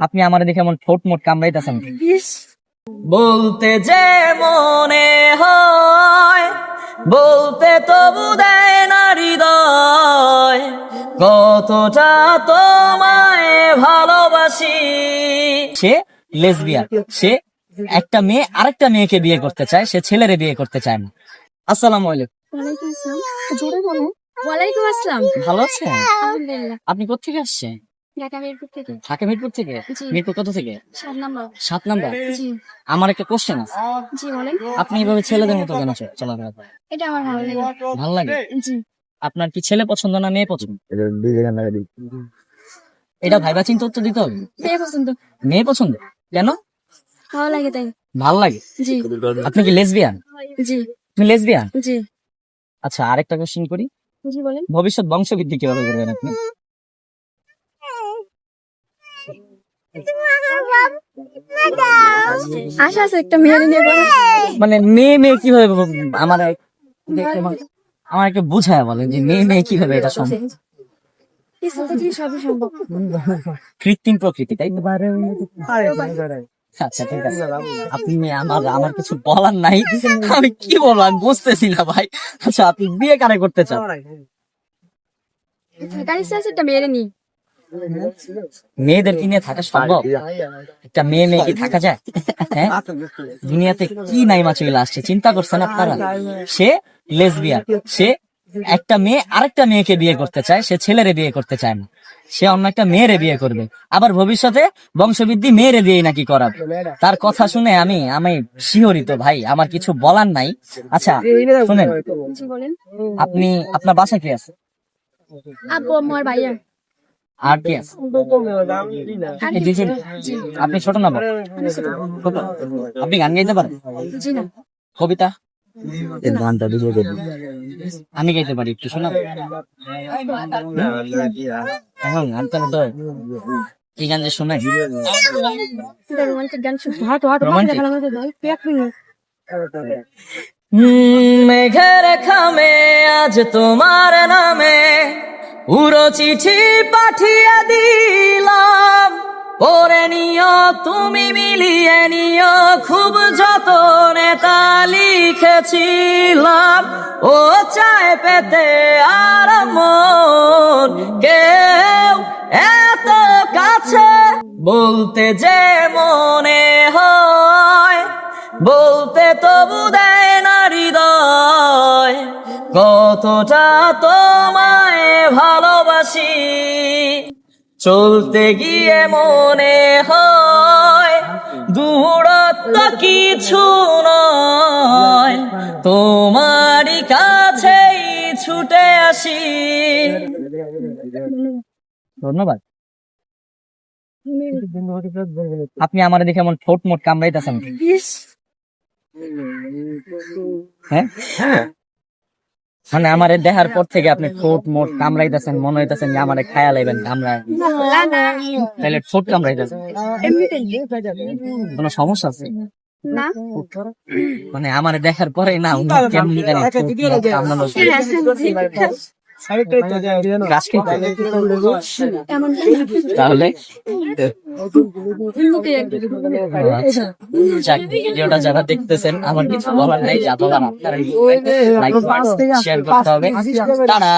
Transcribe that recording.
আপনি আমার দেখে এমন ঠোঁট মোট কামড়াইতেছেন। বলতে যে মনে হয় বলতে তবু দেয় না হৃদয়, কতটা তোমায় ভালোবাসি। সে লেসবিয়ান, সে একটা মেয়ে আরেকটা মেয়েকে বিয়ে করতে চায়, সে ছেলেরে বিয়ে করতে চায় না। আসসালামু আলাইকুম। ওয়ালাইকুম আসসালাম। জোরে বলো। ওয়ালাইকুম আসসালাম। ভালো আছেন? আলহামদুলিল্লাহ। আপনি কোত্থেকে আসছেন? ঢাকা মিরপুর থেকে। ঢাকা মিরপুর থেকে? জি। মিরপুর কত থেকে? 7 নাম্বার। 7 নাম্বার। জি। আমার একটা কোশ্চেন আছে। জি বলেন। আপনি এভাবে ছেলেদের মতো কেন চলাফেরা করেন? এটা আমার ভালো লাগে। ভালো লাগে? জি। আপনার কি ছেলে পছন্দ না মেয়ে পছন্দ? এটা ভাইবা চিন্তা উত্তর দিতে হবে। মেয়ে পছন্দ। মেয়ে পছন্দ কেন? ভালো লাগে তাই। ভালো লাগে। জি। আপনি কি লেসবিয়ান? জি। তুমি লেসবিয়ান? জি। আচ্ছা, আরেকটা কোশ্চেন করি। জি বলেন। ভবিষ্যৎ বংশবৃদ্ধি কিভাবে করবেন আপনি? আশা আছে একটা মেয়ে নিয়ে বলেন। মানে মেয়ে মেয়ে কিভাবে আমার আমার একটু বুঝায় বলেন যে মেয়ে মেয়ে কিভাবে এটা সম্ভব? কিছু তো কি সবই সম্ভব। কৃত্রিম প্রকৃতি, তাই তো? আচ্ছা ঠিক আছে, আপনি আমার কিছু বলার নাই, আমি কি বলবো আমি বুঝতেছি না ভাই। আচ্ছা, আপনি বিয়ে কারে করতে চান? থাকার ইচ্ছা আছে একটা মেয়ে নিয়ে। মেয়েদের কি নিয়ে থাকা সম্ভব? একটা মেয়ে মেয়ে কি থাকা যায়? হ্যাঁ, দুনিয়াতে কি নাইমা চলে আসছে চিন্তা করছেন আপনারা? সে লেসবিয়ান, সে একটা মেয়ে আরেকটা মেয়েকে বিয়ে করতে চায়, সে ছেলেরে বিয়ে করতে চায় না, সে অন্য একটা মেয়েরে বিয়ে করবে, আবার ভবিষ্যতে বংশবৃদ্ধি মেয়েরে দিয়ে নাকি করাবে। তার কথা শুনে আমি আমি শিহরিত ভাই, আমার কিছু বলার নাই। আচ্ছা শুনেন, জি বলেন। আপনি আপনার বাসা কি আছে? আব্বু আম্মু আর ভাইয়া। আর কি আছে? এই দুজন? আপনি ছোট না বড়? ছোট। আপনি গান গাইতে পারেন? জি না। কবিতা? আমি গাইতে পারি, একটু শোনাব? এখন গান তো কি গান যে শোনাই? রোমান্টিক গান শুনতে। রোমান্টিক? মেঘের খামে আজ তোমার নামে পুরো চিঠি পাঠিয়ে দিলাম, পরে নিও তুমি মিলিয়ে নিও, খুব যতনে তা লিখেছিলাম। ও চায় পেতে আর মন কেউ এত কাছে, বলতে যে মনে হয় বলতে তবু দেয় না হৃদয়, কতটা তোমায় ভালোবাসি। চলতে গিয়ে মনে হয় দূরত্ব কিছু নয়, তোমারই কাছেই ছুটে আসি। ধন্যবাদ। আপনি আমার দেখে এমন ঠোঁট মোট কামড়াইতেছেন। হ্যাঁ, মানে আমারে দেখার পর থেকে আপনি ঠোঁট মোট কামড়াইতেছেন, মনে হইতেছেন যে আমারে খায়া লাইবেন কামড়ায়, তাহলে ঠোঁট কামড়াইতেছেন। কোনো সমস্যা আছে? না। মানে আমারে দেখার পরে না উনি কেমনি জানি ঠোঁট মোট কামড়ানো শুরু করে। গাছ খেতে? তাহলে যাক, ভিডিওটা যারা দেখতেছেন আমার কিছু বলার নাই, যা বলার আপনারা লাইক শেয়ার করতে হবে। তারা